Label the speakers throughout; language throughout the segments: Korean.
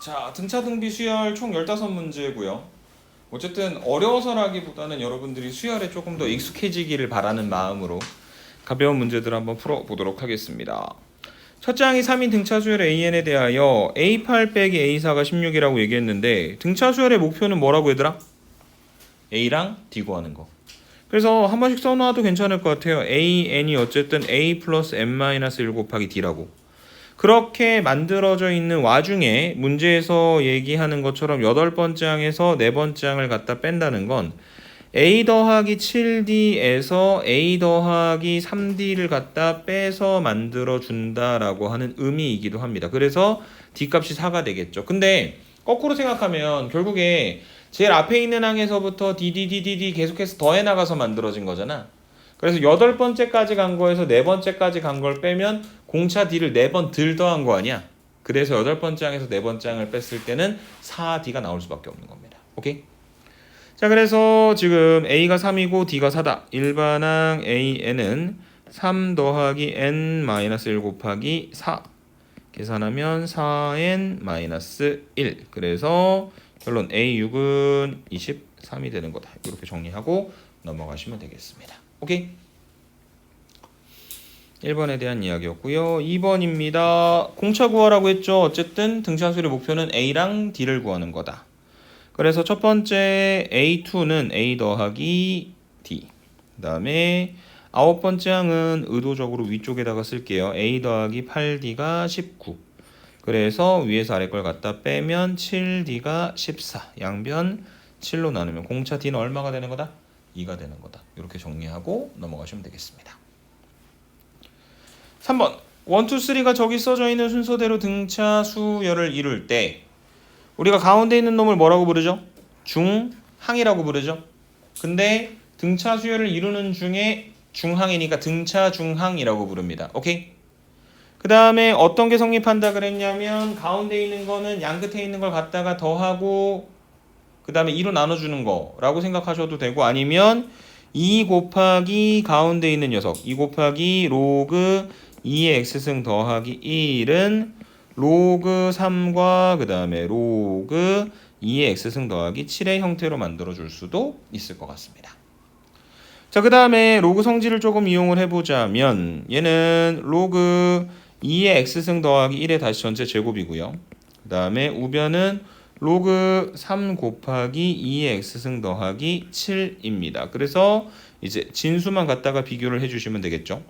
Speaker 1: 자, 등차 등비 수열 총 15문제고요. 어쨌든 어려워서라기보다는 여러분들이 수열에 조금 더 익숙해지기를 바라는 마음으로 가벼운 문제들을 한번 풀어보도록 하겠습니다. 첫째 항이 3인 등차 수열 AN에 대하여 A8 빼기 A4가 16이라고 얘기했는데 등차 수열의 목표는 뭐라고 얘들아? A랑 D 구하는 거. 그래서 한 번씩 써놔도 괜찮을 것 같아요. AN이 어쨌든 A 플러스 N-1 곱하기 D라고. 그렇게 만들어져 있는 와중에 문제에서 얘기하는 것처럼 8번째 항에서 4번째 항을 갖다 뺀다는 건 A 더하기 7D에서 A 더하기 3D를 갖다 빼서 만들어 준다라고 하는 의미이기도 합니다. 그래서 D 값이 4가 되겠죠. 근데 거꾸로 생각하면 결국에 제일 앞에 있는 항에서부터 DDDDD 계속해서 더해 나가서 만들어진 거잖아. 그래서 8번째까지 간 거에서 4번째까지 간 걸 빼면 공차 D를 4번 덜 더한 거 아니야. 그래서 8번째 항에서 4번째 항을 뺐을 때는 4D가 나올 수밖에 없는 겁니다. 오케이? 자, 그래서 지금 A가 3이고 D가 4다. 일반항 AN은 3 더하기 N-1 곱하기 4. 계산하면 4N-1. 그래서 결론 A6은 23이 되는 거다. 이렇게 정리하고 넘어가시면 되겠습니다. 오케이? 1번에 대한 이야기였고요. 2번입니다. 공차 구하라고 했죠. 어쨌든 등차수열의 목표는 A랑 D를 구하는 거다. 그래서 첫 번째 A2는 A 더하기 D. 그 다음에 9번째 항은 의도적으로 위쪽에다가 쓸게요. A 더하기 8D가 19. 그래서 위에서 아래 걸 갖다 빼면 7D가 14. 양변 7로 나누면 공차 D는 얼마가 되는 거다? 2가 되는 거다. 이렇게 정리하고 넘어가시면 되겠습니다. 3번 1, 2, 3가 저기 써져 있는 순서대로 등차 수열을 이룰 때 우리가 가운데 있는 놈을 뭐라고 부르죠? 중항이라고 부르죠. 근데 등차 수열을 이루는 중에 중항이니까 등차 중항이라고 부릅니다. 오케이? 그 다음에 어떤 게 성립한다 그랬냐면 가운데 있는 거는 양 끝에 있는 걸 갖다가 더하고 그 다음에 2로 나눠주는 거라고 생각하셔도 되고 아니면 2 곱하기 가운데 있는 녀석 2 곱하기 로그 2의 x승 더하기 1은 로그 3과 그 다음에 로그 2의 x승 더하기 7의 형태로 만들어줄 수도 있을 것 같습니다. 자, 그 다음에 로그 성질을 조금 이용을 해보자면 얘는 로그 2의 x승 더하기 1의 다시 전체 제곱이고요. 그 다음에 우변은 로그 3 곱하기 2의 x승 더하기 7입니다. 그래서 이제 진수만 갖다가 비교를 해주시면 되겠죠.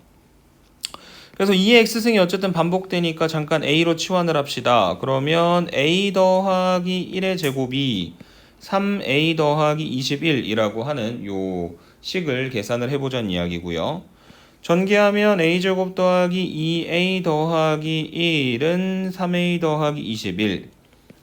Speaker 1: 그래서 2의 x승이 어쨌든 반복되니까 잠깐 a로 치환을 합시다. 그러면 a 더하기 1의 제곱이 3a 더하기 21이라고 하는 요 식을 계산을 해보자는 이야기고요. 전개하면 a제곱 더하기 2a 더하기 1은 3a 더하기 21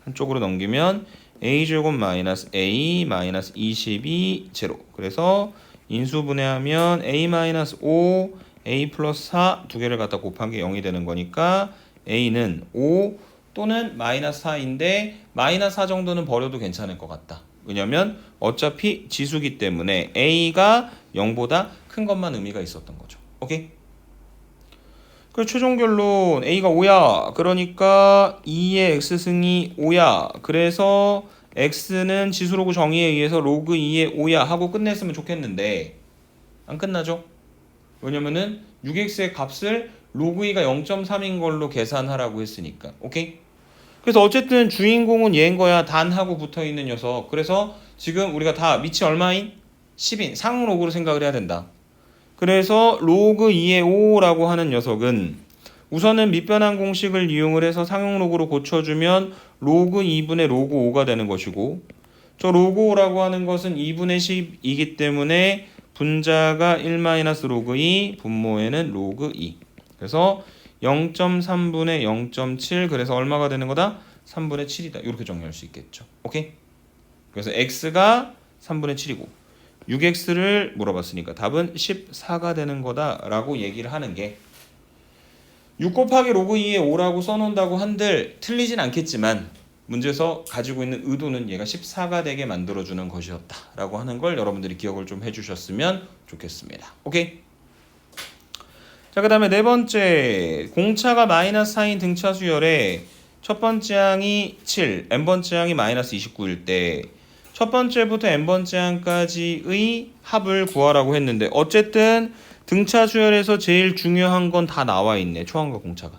Speaker 1: 한쪽으로 넘기면 a제곱 마이너스 a 마이너스 22 제로. 그래서 인수분해하면 a 마이너스 5 a 플러스 4 두 개를 갖다 곱한 게 0이 되는 거니까 a는 5 또는 마이너스 4인데 마이너스 4 정도는 버려도 괜찮을 것 같다. 왜냐면 어차피 지수기 때문에 a가 0보다 큰 것만 의미가 있었던 거죠. 오케이? 그 최종 결론 a가 5야. 그러니까 2의 x승이 5야. 그래서 x는 지수로그 정의에 의해서 로그 2의 5야 하고 끝냈으면 좋겠는데 안 끝나죠? 왜냐면은 6x의 값을 로그 2가 0.3인 걸로 계산하라고 했으니까. 오케이? 그래서 어쨌든 주인공은 얘인 거야. 단하고 붙어있는 녀석. 그래서 지금 우리가 다 밑이 얼마인? 10인 상로그로 생각을 해야 된다. 그래서 로그 2의 5라고 하는 녀석은 우선은 밑변환 공식을 이용을 해서 상용로그로 고쳐주면 로그 2분의 로그 5가 되는 것이고 저 로그 5라고 하는 것은 2분의 10이기 때문에 분자가 1-로그 2, 분모에는 로그 2. 그래서 0.3분의 0.7 그래서 얼마가 되는 거다? 3분의 7이다. 이렇게 정리할 수 있겠죠. 오케이? 그래서 x가 3분의 7이고 6x를 물어봤으니까 답은 14가 되는 거다라고 얘기를 하는 게 6 곱하기 로그 2의 5라고 써놓는다고 한들 틀리진 않겠지만 문제에서 가지고 있는 의도는 얘가 14가 되게 만들어주는 것이었다라고 하는 걸 여러분들이 기억을 좀 해주셨으면 좋겠습니다. 오케이? 자, 그 다음에 네 번째 공차가 마이너스 4인 등차 수열에 첫 번째 항이 7, n번째 항이 마이너스 29일 때 첫 번째부터 n번째 항까지의 합을 구하라고 했는데 어쨌든 등차 수열에서 제일 중요한 건 다 나와 있네. 초항과 공차가.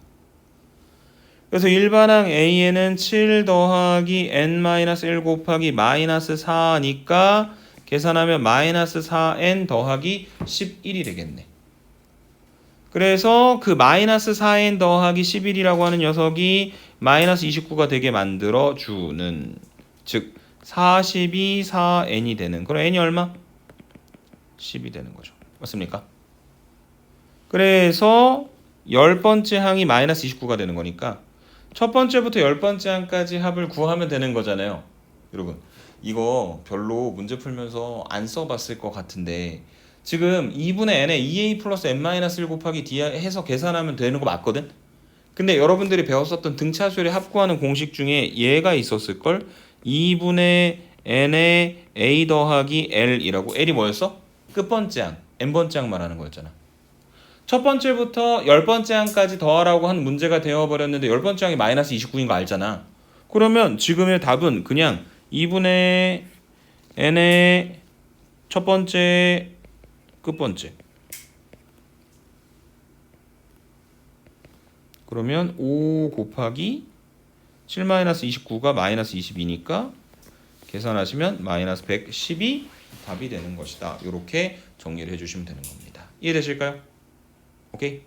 Speaker 1: 그래서 일반항 A에는 7 더하기 n-1 곱하기 마이너스 4니까 계산하면 마이너스 4n 더하기 11이 되겠네. 그래서 그 마이너스 4n 더하기 11이라고 하는 녀석이 마이너스 29가 되게 만들어주는, 즉 42, 4n이 되는, 그럼 n이 얼마? 10이 되는 거죠. 맞습니까? 그래서 10번째 항이 마이너스 29가 되는 거니까 첫 번째부터 10번째 항까지 합을 구하면 되는 거잖아요. 여러분 이거 별로 문제 풀면서 안 써봤을 것 같은데 지금 2분의 n에 2a 플러스 n-1 곱하기 d 해서 계산하면 되는 거 맞거든? 근데 여러분들이 배웠었던 등차수열의 합구하는 공식 중에 얘가 있었을걸? 2분의 n에 a 더하기 l이라고. l이 뭐였어? 끝번째 항, n번째 항 말하는 거였잖아. 첫 번째부터 10번째 항까지 더하라고 한 문제가 되어버렸는데 10번째 항이 마이너스 29인 거 알잖아. 그러면 지금의 답은 그냥 2분의 n의 첫 번째 끝번째, 그러면 5 곱하기 7-29가 마이너스 22니까 계산하시면 마이너스 110이 답이 되는 것이다. 이렇게 정리를 해주시면 되는 겁니다. 이해되실까요? 오케이?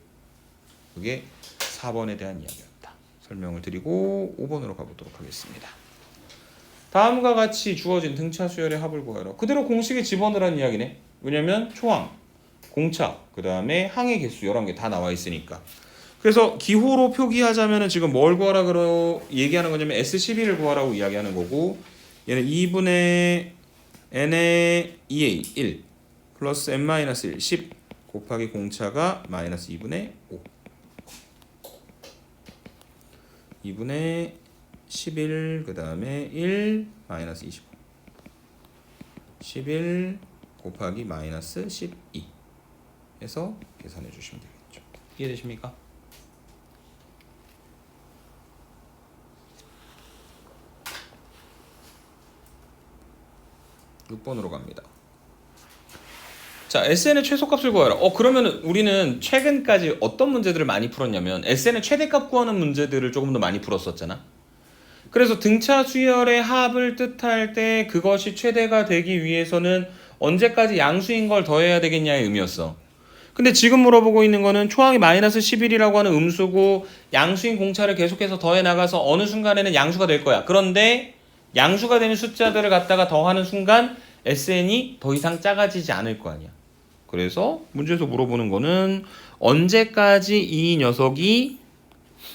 Speaker 1: 그게 4번에 대한 이야기였다. 설명을 드리고 5번으로 가보도록 하겠습니다. 다음과 같이 주어진 등차 수열의 합을 구하라. 그대로 공식에 집어넣으라는 이야기네. 왜냐면 초항, 공차, 그 다음에 항의 개수 11개 다 나와 있으니까. 그래서 기호로 표기하자면은 지금 뭘 구하라고 얘기하는 거냐면 S12를 구하라고 이야기하는 거고, 얘는 2분의 n의 2a 1 플러스 n-1 10 곱하기 공차가 마이너스 2분의 5 2분의 11 그 다음에 1 마이너스 25 11 곱하기 마이너스 12 해서 계산해 주시면 되겠죠. 이해되십니까? (6번으로) 갑니다. 자, SN의 최소값을 구하라. 그러면은 우리는 최근까지 어떤 문제들을 많이 풀었냐면 SN의 최대값 구하는 문제들을 조금 더 많이 풀었었잖아. 그래서 등차 수열의 합을 뜻할 때 그것이 최대가 되기 위해서는 언제까지 양수인 걸 더해야 되겠냐의 의미였어. 근데 지금 물어보고 있는 거는 초항이 마이너스 11이라고 하는 음수고 양수인 공차를 계속해서 더해 나가서 어느 순간에는 양수가 될 거야. 그런데 양수가 되는 숫자들을 갖다가 더하는 순간 SN이 더 이상 작아지지 않을 거 아니야. 그래서 문제에서 물어보는 거는 언제까지 이 녀석이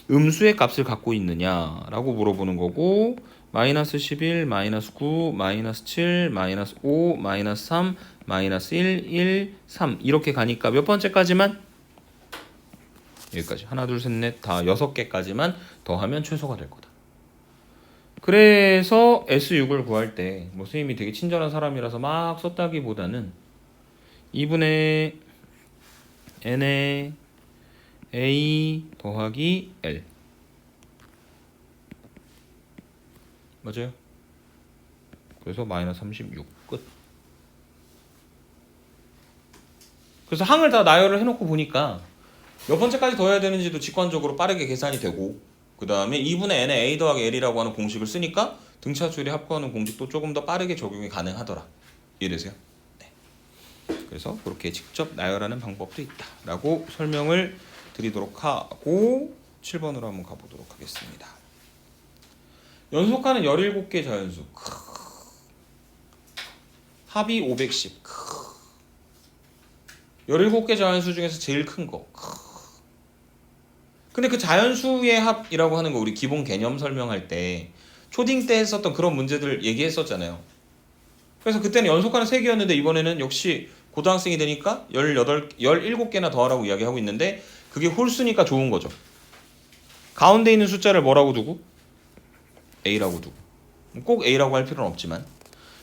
Speaker 1: 음수의 값을 갖고 있느냐라고 물어보는 거고, 마이너스 11, 마이너스 9, 마이너스 7, 마이너스 5, 마이너스 3, 마이너스 1, 1, 3 이렇게 가니까 몇 번째까지만? 여기까지 하나 둘 셋 넷 다 6개까지만 더하면 최소가 될 거다. 그래서 S6을 구할 때 뭐 선생님이 되게 친절한 사람이라서 막 썼다기보다는 2분의 n의 a 더하기 l 맞아요? 그래서 마이너스 36 끝. 그래서 항을 다 나열을 해놓고 보니까 몇 번째까지 더해야 되는지도 직관적으로 빠르게 계산이 되고, 그 다음에 2분의 n의 a 더하기 l이라고 하는 공식을 쓰니까 등차 수열이 합구하는 공식도 조금 더 빠르게 적용이 가능하더라. 이해되세요? 네. 그래서 그렇게 직접 나열하는 방법도 있다 라고 설명을 드리도록 하고 7번으로 한번 가보도록 하겠습니다. 연속하는 17개 자연수 합이 510. 17개 자연수 중에서 제일 큰 거. 근데 그 자연수의 합이라고 하는 거 우리 기본 개념 설명할 때 초딩 때 했었던 그런 문제들 얘기했었잖아요. 그래서 그때는 연속하는 3개였는데 이번에는 역시 고등학생이 되니까 17개나 더하라고 이야기하고 있는데 그게 홀수니까 좋은 거죠. 가운데 있는 숫자를 뭐라고 두고? A라고 두고. 꼭 A라고 할 필요는 없지만.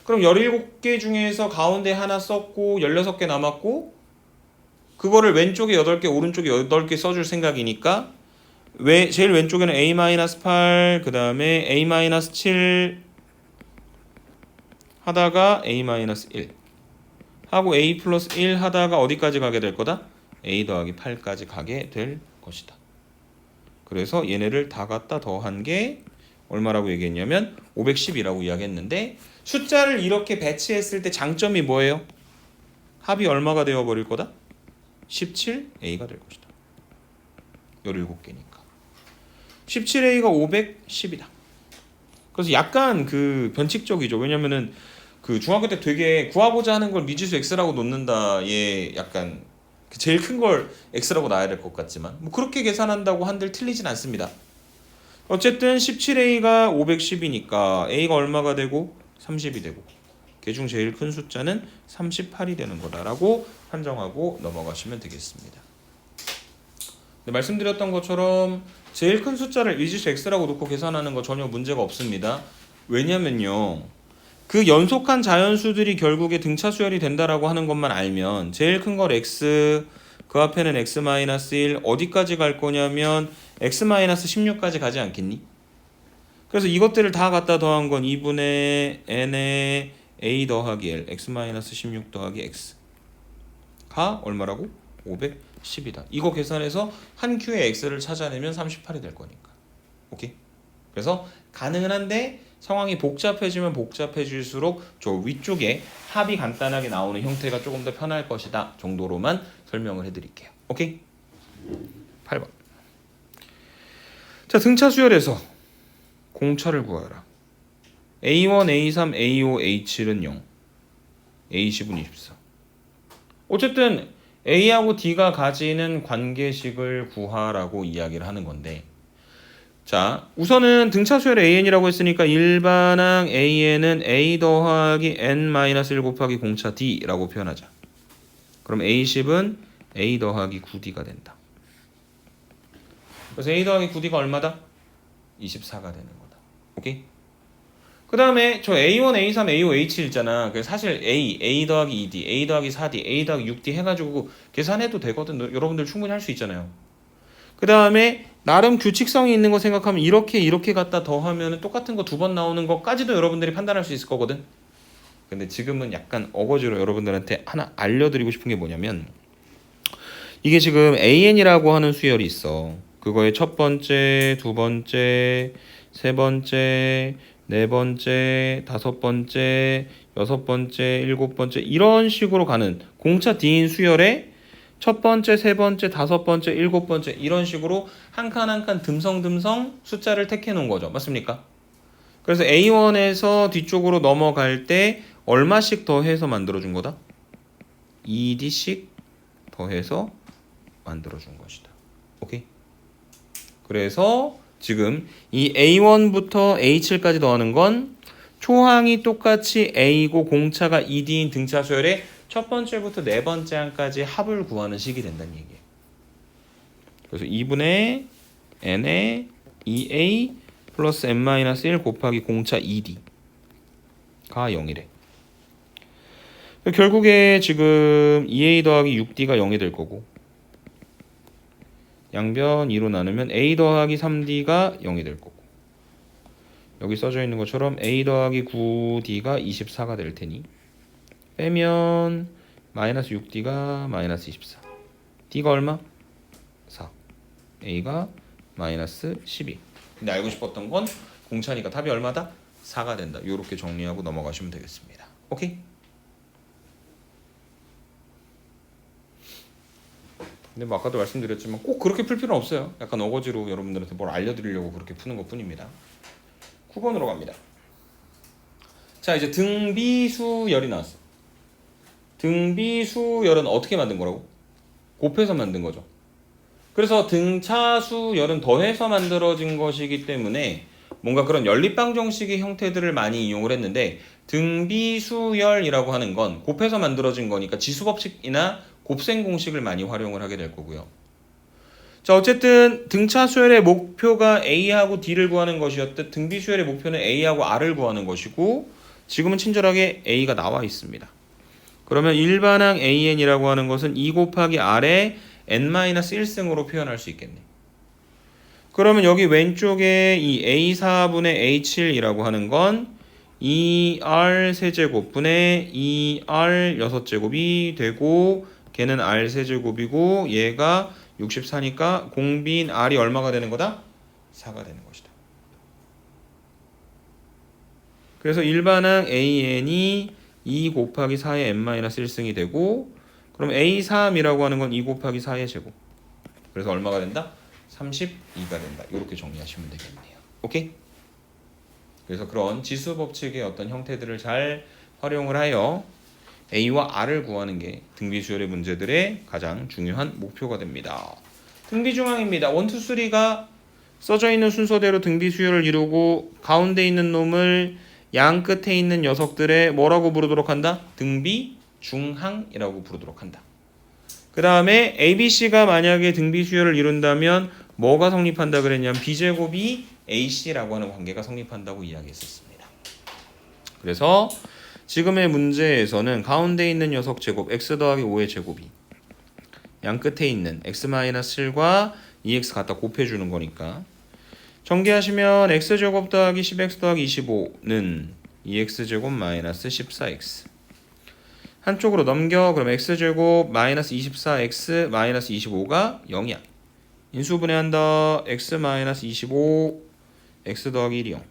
Speaker 1: 그럼 17개 중에서 가운데 하나 썼고 16개 남았고 그거를 왼쪽에 8개 오른쪽에 8개 써줄 생각이니까 제일 왼쪽에는 a-8 그 다음에 a-7 하다가 a-1 하고 a 플러스 1 하다가 어디까지 가게 될 거다? a 더하기 8까지 가게 될 것이다. 그래서 얘네를 다 갖다 더한 게 얼마라고 얘기했냐면 510이라고 이야기했는데 숫자를 이렇게 배치했을 때 장점이 뭐예요? 합이 얼마가 되어버릴 거다? 17a가 될 것이다. 17개니까 17a가 510이다. 그래서 약간 그 변칙적이죠. 왜냐면은 그 중학교 때 되게 구하고자 하는 걸 미지수 x라고 놓는다. 얘 약간 그 제일 큰 걸 x라고 놔야 될 것 같지만 뭐 그렇게 계산한다고 한들 틀리진 않습니다. 어쨌든 17a가 510이니까 a가 얼마가 되고 30이 되고 걔중 제일 큰 숫자는 38이 되는 거다라고 판정하고 넘어가시면 되겠습니다. 네, 말씀드렸던 것처럼 제일 큰 숫자를 미지수 x라고 놓고 계산하는 거 전혀 문제가 없습니다. 왜냐면요. 그 연속한 자연수들이 결국에 등차 수열이 된다라고 하는 것만 알면 제일 큰 걸 x, 그 앞에는 x-1 어디까지 갈 거냐면 x-16까지 가지 않겠니? 그래서 이것들을 다 갖다 더한 건 2분의 n에 a 더하기 l x-16 더하기 x가 얼마라고? 510이다. 이거 계산해서 한 큐의 x를 찾아내면 38이 될 거니까. 오케이? 그래서 가능은 한데 상황이 복잡해지면 복잡해질수록 저 위쪽에 합이 간단하게 나오는 형태가 조금 더 편할 것이다 정도로만 설명을 해드릴게요. 오케이? 8번. 자, 등차 수열에서 공차를 구하라. A1, A3, A5, A7은 0, A10은 24. 어쨌든 A하고 D가 가지는 관계식을 구하라고 이야기를 하는 건데, 자, 우선은 등차 수열의 AN이라고 했으니까 일반항 AN은 A 더하기 N-1 곱하기 공차 D라고 표현하자. 그럼 A10은 A 더하기 9D가 된다. 그래서 A 더하기 9D가 얼마다? 24가 되는 거다. 오케이? 그 다음에 저 A1, A3, A5, A7 있잖아. 사실 A 더하기 2D, A 더하기 4D, A 더하기 6D 해가지고 계산해도 되거든. 여러분들 충분히 할 수 있잖아요. 그 다음에 나름 규칙성이 있는 거 생각하면 이렇게 갖다 더하면 똑같은 거 두 번 나오는 것까지도 여러분들이 판단할 수 있을 거거든. 근데 지금은 약간 어거지로 여러분들한테 하나 알려드리고 싶은 게 뭐냐면, 이게 지금 AN이라고 하는 수열이 있어. 그거의 첫 번째, 두 번째, 세 번째, 네 번째, 다섯 번째, 여섯 번째, 일곱 번째 이런 식으로 가는 공차 D인 수열에 첫 번째, 세 번째, 다섯 번째, 일곱 번째 이런 식으로 한 칸 한 칸 듬성듬성 숫자를 택해 놓은 거죠. 맞습니까? 그래서 A1에서 뒤쪽으로 넘어갈 때 얼마씩 더해서 만들어준 거다? 2D씩 더해서 만들어준 것이다. 오케이? 그래서 지금 이 A1부터 A7까지 더하는 건 초항이 똑같이 A고 공차가 2D인 등차 수열의 첫 번째부터 네 번째 항까지 합을 구하는 식이 된다는 얘기예요. 그래서 2분의 n에 2a 플러스 n-1 곱하기 공차 2d가 0이래. 결국에 지금 2a 더하기 6d가 0이 될 거고, 양변 2로 나누면 a 더하기 3d가 0이 될 거고, 여기 써져 있는 것처럼 a 더하기 9d가 24가 될 테니 빼면 마이너스 6d가 마이너스 24. d가 얼마? 4. a가 마이너스 12. 근데 알고 싶었던 건 공차니까 답이 얼마다? 4가 된다. 이렇게 정리하고 넘어가시면 되겠습니다. 오케이? 근데 뭐 아까도 말씀드렸지만 꼭 그렇게 풀 필요는 없어요. 약간 어거지로 여러분들한테 뭘 알려드리려고 그렇게 푸는 것 뿐입니다. 9번으로 갑니다. 자, 이제 등비수열이 나왔어. 등비수열은 어떻게 만든 거라고? 곱해서 만든 거죠. 그래서 등차수열은 더해서 만들어진 것이기 때문에 뭔가 그런 연립방정식의 형태들을 많이 이용을 했는데, 등비수열이라고 하는 건 곱해서 만들어진 거니까 지수법칙이나 곱셈 공식을 많이 활용을 하게 될 거고요. 자, 어쨌든 등차수열의 목표가 A하고 D를 구하는 것이었듯 등비수열의 목표는 A하고 R을 구하는 것이고, 지금은 친절하게 A가 나와 있습니다. 그러면 일반항 AN이라고 하는 것은 2 곱하기 R의 n-1승으로 표현할 수 있겠네. 그러면 여기 왼쪽에 이 A4분의 A7이라고 하는 건 2R 세제곱분의 2R 6제곱이 되고 걔는 R 세제곱이고 얘가 64니까 공비인 R이 얼마가 되는 거다? 4가 되는 것이다. 그래서 일반항 AN이 2 곱하기 4의 n-1승이 되고 그럼 A3이라고 하는 건 2 곱하기 4의 제곱. 그래서 얼마가 된다? 32가 된다. 이렇게 정리하시면 되겠네요. 오케이? 그래서 그런 지수 법칙의 어떤 형태들을 잘 활용을 하여 A와 R을 구하는 게 등비 수열의 문제들의 가장 중요한 목표가 됩니다. 등비 중앙입니다. 1, 2, 3가 써져 있는 순서대로 등비 수열을 이루고 가운데 있는 놈을 양 끝에 있는 녀석들의 뭐라고 부르도록 한다? 등비 중항이라고 부르도록 한다. 그 다음에 ABC가 만약에 등비 수열을 이룬다면 뭐가 성립한다 그랬냐면 B제곱이 AC라고 하는 관계가 성립한다고 이야기했었습니다. 그래서 지금의 문제에서는 가운데 있는 녀석 제곱 x 더하기 5의 제곱이 양 끝에 있는 x-7과 2x 갖다 곱해주는 거니까 전개하시면 x제곱 더하기 10x 더하기 25는 2x제곱 마이너스 14x 한쪽으로 넘겨. 그럼 x제곱 마이너스 24x 마이너스 25가 0이야. 인수분해한다. x 마이너스 25 x 더하기 1이 0.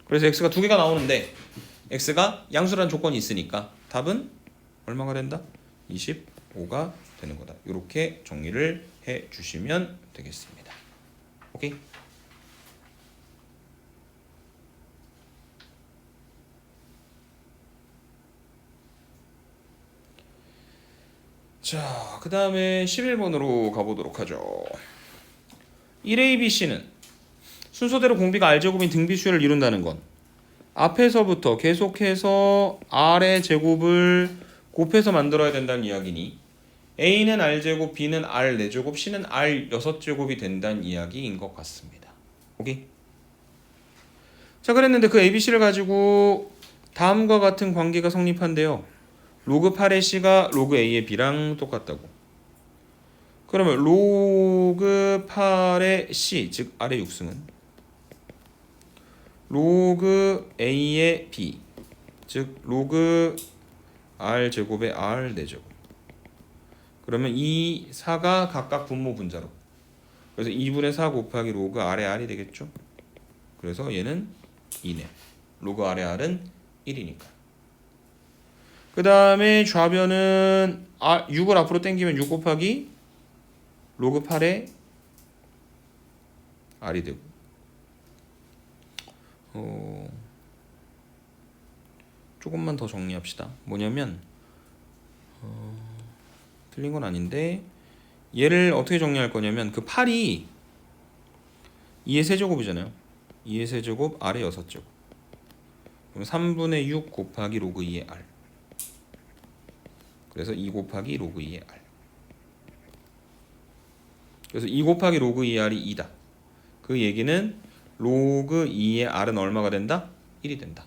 Speaker 1: 그래서 x가 두 개가 나오는데 x가 양수라는 조건이 있으니까 답은 얼마가 된다? 25가 되는 거다. 이렇게 정리를 해 주시면 되겠습니다. 오케이? 자, 그 다음에 11번으로 가보도록 하죠. 1ABC는 순서대로 공비가 R제곱인 등비수열을 이룬다는 건 앞에서부터 계속해서 R의 제곱을 곱해서 만들어야 된다는 이야기니 A는 R제곱, B는 R 4제곱, C는 R 6제곱이 된다는 이야기인 것 같습니다. 오케이? 자, 그랬는데 그 ABC를 가지고 다음과 같은 관계가 성립한대요. 로그 8의 C가 로그 A의 B랑 똑같다고. 그러면 로그 8의 C, 즉 R의 6승은 로그 A의 B, 즉 로그 R 제곱의 R 4제곱. 그러면 이 4가 각각 분모 분자로. 그래서 2분의 4 곱하기 로그 R의 R이 되겠죠. 그래서 얘는 2네. 로그 R의 R은 1이니까. 그 다음에 좌변은 6을 앞으로 당기면 6 곱하기 로그 8의 R이 되고 조금만 더 정리합시다. 뭐냐면 틀린 건 아닌데 얘를 어떻게 정리할 거냐면 그 8이 2의 세제곱이잖아요. 2의 세제곱 R의 6제곱. 그럼 3분의 6 곱하기 로그 2의 R. 그래서 2 곱하기 로그 2의 R. 그래서 2 곱하기 로그 2의 R이 2다. 그 얘기는 로그 2의 R은 얼마가 된다? 1이 된다.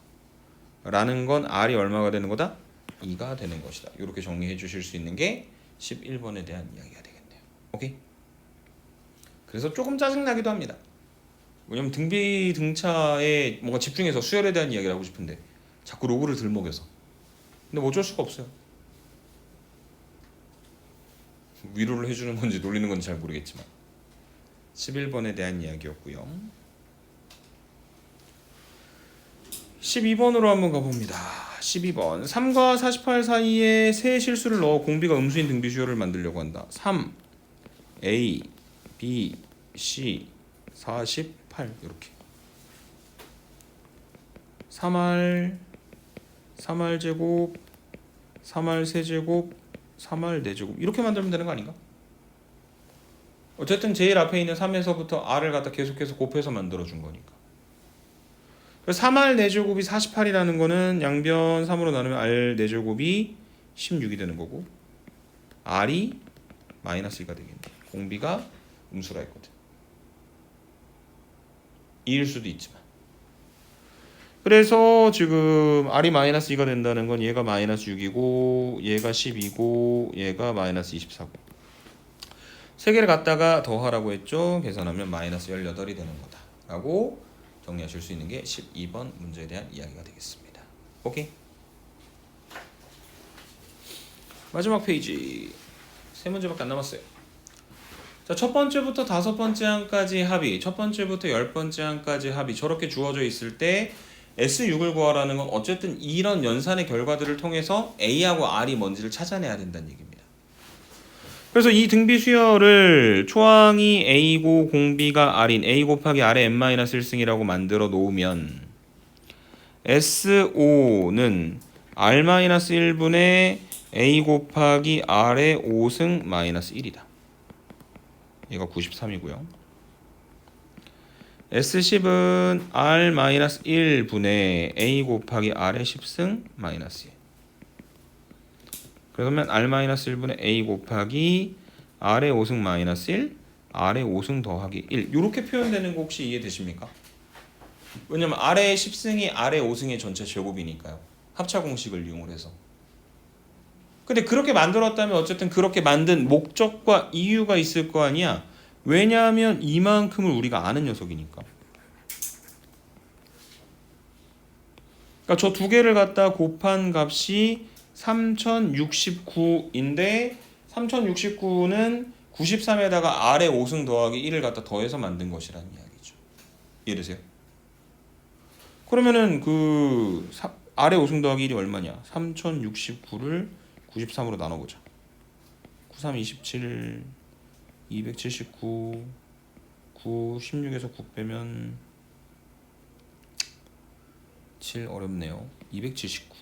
Speaker 1: 라는 건 R이 얼마가 되는 거다? 2가 되는 것이다. 이렇게 정리해 주실 수 있는 게 11번에 대한 이야기가 되겠네요. 오케이? 그래서 조금 짜증나기도 합니다. 왜냐면 등비 등차에 뭔가 집중해서 수열에 대한 이야기를 하고 싶은데 자꾸 로그를 들먹여서. 근데 뭐 어쩔 수가 없어요. 위로를 해주는 건지 놀리는 건지 잘 모르겠지만 11번에 대한 이야기였고요. 12번으로 한번 가봅니다. 12번 3과 48 사이에 세 실수를 넣어 공비가 음수인 등비수열을 만들려고 한다. 3, A, B, C, 48 이렇게 3R, 3R 제곱, 3R 세제곱, 3R 4제곱 이렇게 만들면 되는 거 아닌가? 어쨌든 제일 앞에 있는 3에서부터 R을 갖다 계속해서 곱해서 만들어준 거니까. 그래서 3R 4제곱이 48이라는 거는 양변 3으로 나누면 R 4제곱이 16이 되는 거고 R이 마이너스 2가 되겠네. 공비가 음수라 했거든. 2일 수도 있지만. 그래서 지금 R이 마이너스 2가 된다는 건 얘가 마이너스 6이고 얘가 12고 얘가 마이너스 24고 3개를 갖다가 더하라고 했죠. 계산하면 마이너스 18이 되는 거다 라고 정리하실 수 있는 게 12번 문제에 대한 이야기가 되겠습니다. 오케이? 마지막 페이지 3문제밖에 안 남았어요. 자, 첫 번째부터 5번째 항까지 합이, 첫 번째부터 10번째 항까지 합이 저렇게 주어져 있을 때 S6을 구하라는 건 어쨌든 이런 연산의 결과들을 통해서 A하고 R이 뭔지를 찾아내야 된다는 얘기입니다. 그래서 이 등비 수열을 초항이 A고 공비가 R인 A 곱하기 R의 n-1승이라고 만들어 놓으면 S5는 R-1분의 A 곱하기 R의 5승 마이너스 1이다. 얘가 93이고요. S10은 R-1분의 A 곱하기 R의 10승 마이너스 1. 그러면 R-1분의 A 곱하기 R의 5승 마이너스 1, R의 5승 더하기 1. 이렇게 표현되는 거 혹시 이해되십니까? 왜냐면 R의 10승이 R의 5승의 전체 제곱이니까요. 합차 공식을 이용을 해서. 근데 그렇게 만들었다면 어쨌든 그렇게 만든 목적과 이유가 있을 거 아니야. 왜냐하면 이만큼을 우리가 아는 녀석이니까. 그러니까 저 두 개를 갖다 곱한 값이 3069인데 3069는 93에다가 R의 5승 더하기 1을 갖다 더해서 만든 것이라는 이야기죠. 이해되세요? 그러면은 그 R의 5승 더하기 1이 얼마냐? 3069를 93으로 나눠보자. 93, 27, 279, 9, 16에서 9 빼면 7 어렵네요. 279,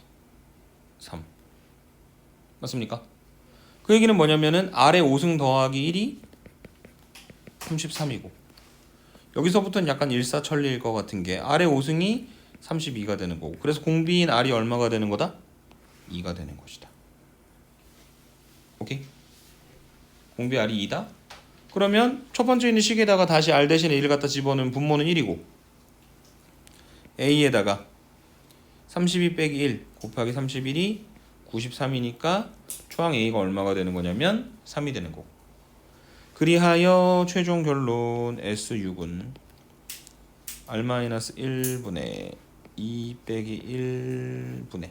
Speaker 1: 3 맞습니까? 그 얘기는 뭐냐면은 R의 5승 더하기 1이 33이고 여기서부터는 약간 일사천리일 것 같은 게 R의 5승이 32가 되는 거고 그래서 공비인 R이 얼마가 되는 거다? 2가 되는 것이다. 오케이? 공비 R이 2다? 그러면 첫 번째 있는 식에다가 다시 R 대신에 1을 갖다 집어넣으면 분모는 1이고 A에다가 32 빼기 1 곱하기 31이 93이니까 초항 A가 얼마가 되는 거냐면 3이 되는 거고 그리하여 최종 결론 S6은 R-1분의 2 빼기 1분의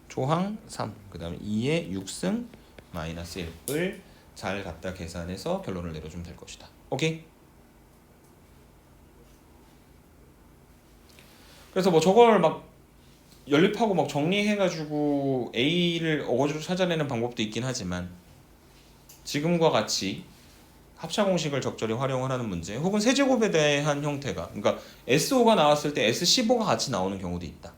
Speaker 1: 초항 3 그 다음에 2의 6승 마이너스 1을 잘 갖다 계산해서 결론을 내려주면 될 것이다. 오케이? 그래서 뭐 저걸 막 연립하고 막 정리해가지고 A를 어거지로 찾아내는 방법도 있긴 하지만 지금과 같이 합차 공식을 적절히 활용을 하는 문제 혹은 세제곱에 대한 형태가 그러니까 S5가 나왔을 때 S15가 같이 나오는 경우도 있다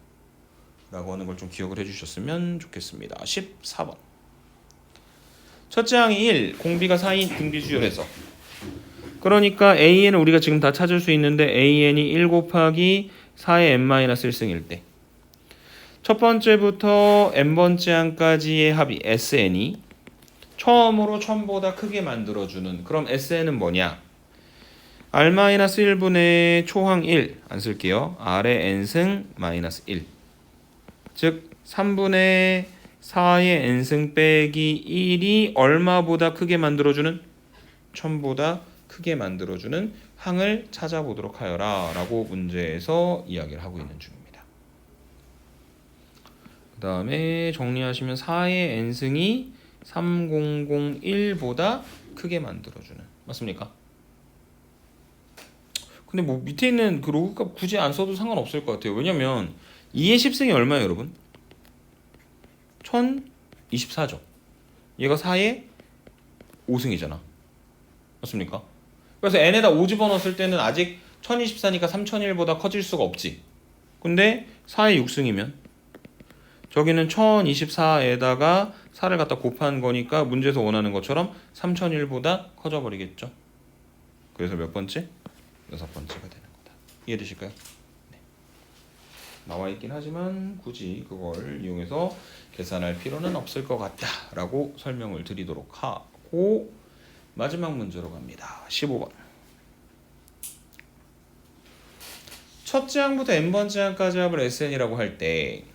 Speaker 1: 라고 하는 걸 좀 기억을 해주셨으면 좋겠습니다. 14번 첫째 항이 1, 공비가 4인 등비수열에서 그러니까 AN은 우리가 지금 다 찾을 수 있는데 AN이 1 곱하기 4의 n-1승일 때 첫 번째부터 n번째 항까지의 합이 SN이 처음으로 1000보다 크게 만들어주는 그럼 SN은 뭐냐? R-1분의 초항 1 안 쓸게요. R의 n승 마이너스 1 즉 3분의 4의 n승 빼기 1이 얼마보다 크게 만들어주는? 1000보다 크게 만들어주는 항을 찾아보도록 하여라 라고 문제에서 이야기를 하고 있는 중입니다. 그 다음에 정리하시면 4의 n승이 3001보다 크게 만들어주는 맞습니까? 근데 뭐 밑에 있는 그 로그값 굳이 안 써도 상관없을 것 같아요. 왜냐면 2의 10승이 얼마예요 여러분? 1024죠. 얘가 4의 5승이잖아. 맞습니까? 그래서 n에다 5 집어넣었을 때는 아직 1024니까 3001보다 커질 수가 없지. 근데 4의 6승이면 저기는 1024에다가 4를 갖다 곱한 거니까 문제에서 원하는 것처럼 3001보다 커져 버리겠죠. 그래서 몇 번째? 6번째가 되는 거다. 이해되실까요? 네. 나와 있긴 하지만 굳이 그걸 이용해서 계산할 필요는 없을 것 같다 라고 설명을 드리도록 하고 마지막 문제로 갑니다. 15번 첫째 항부터 n번째 항까지 합을 SN이라고 할 때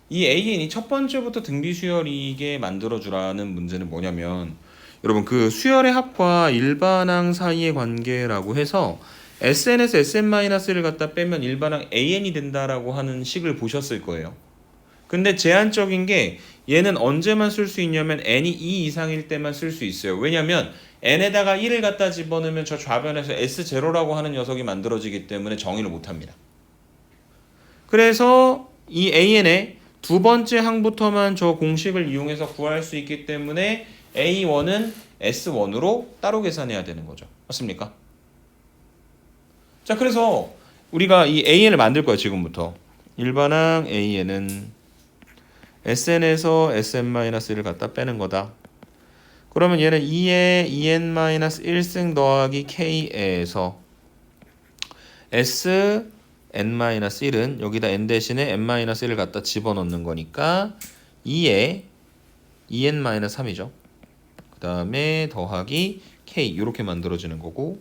Speaker 1: 이 AN이 첫 번째부터 등비수열이게 만들어주라는 문제는 뭐냐면 여러분 그 수열의 합과 일반항 사이의 관계라고 해서 SN에서 SN-를 갖다 빼면 일반항 AN이 된다라고 하는 식을 보셨을 거예요. 근데 제한적인 게 얘는 언제만 쓸 수 있냐면 n이 2 이상일 때만 쓸 수 있어요. 왜냐면 n에다가 1을 갖다 집어넣으면 저 좌변에서 S0라고 하는 녀석이 만들어지기 때문에 정의를 못합니다. 그래서 이 AN의 두 번째 항부터만 저 공식을 이용해서 구할 수 있기 때문에 A1은 S1으로 따로 계산해야 되는 거죠. 맞습니까? 자, 그래서 우리가 이 AN을 만들 거예요. 지금부터. 일반항 AN은 SN에서 SN-를 갖다 빼는 거다. 그러면 얘는 2에 EN-1승 더하기 K에서 SN-1은 여기다 N 대신에 N-1을 갖다 집어넣는 거니까 2에 EN-3이죠. 그 다음에 더하기 K 이렇게 만들어지는 거고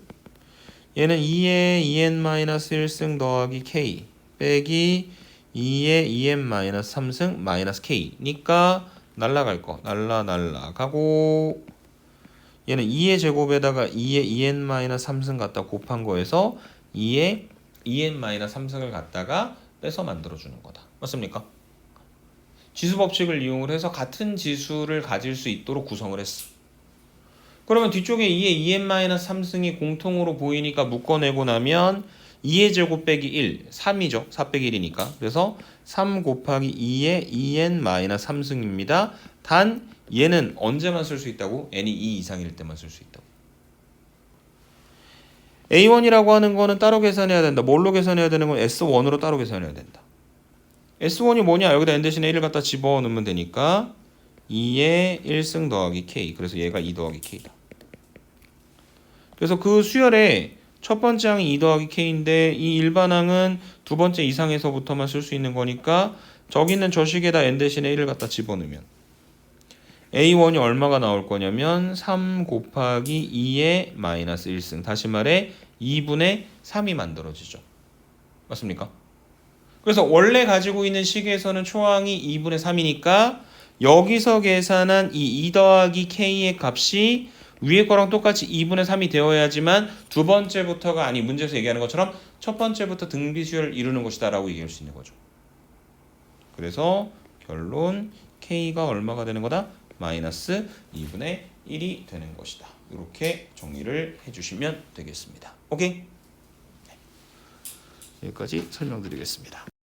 Speaker 1: 얘는 2에 EN-1승 더하기 K 빼기 2에 EN-3승 마이너스 K니까 날라갈 거 날라가고 얘는 2의 제곱에다가 2의 EN-3승 갖다 곱한 거에서 2의 EN-3승을 갖다가 빼서 만들어주는 거다. 맞습니까? 지수 법칙을 이용을 해서 같은 지수를 가질 수 있도록 구성을 했어. 그러면 뒤쪽에 2의 EN-3승이 공통으로 보이니까 묶어내고 나면 2의 제곱 빼기 1, 3이죠. 4 빼기 1이니까. 그래서 3 곱하기 2의 EN-3승입니다. 단 얘는 언제만 쓸 수 있다고? n이 2 이상일 때만 쓸 수 있다고. A1이라고 하는 거는 따로 계산해야 된다. 뭘로 계산해야 되는 건 S1으로 따로 계산해야 된다. S1이 뭐냐? 여기다 n 대신에 1을 갖다 집어넣으면 되니까 2의 1승 더하기 K. 그래서 얘가 2 더하기 K다. 그래서 그 수열의 첫 번째 항이 2 더하기 K인데 이 일반항은 두 번째 이상에서부터만 쓸 수 있는 거니까 저기 있는 저 식에다 n 대신에 1을 갖다 집어넣으면 A1이 얼마가 나올 거냐면 3 곱하기 2의 마이너스 1승. 다시 말해 2분의 3이 만들어지죠. 맞습니까? 그래서 원래 가지고 있는 식에서는 초항이 2분의 3이니까 여기서 계산한 이 2 더하기 K의 값이 위에 거랑 똑같이 2분의 3이 되어야지만 두 번째부터가 아니 문제에서 얘기하는 것처럼 첫 번째부터 등비수열을 이루는 것이다 라고 얘기할 수 있는 거죠. 그래서 결론 K가 얼마가 되는 거다? 마이너스 2분의 1이 되는 것이다. 이렇게 정리를 해주시면 되겠습니다. 오케이? 네. 여기까지 설명드리겠습니다.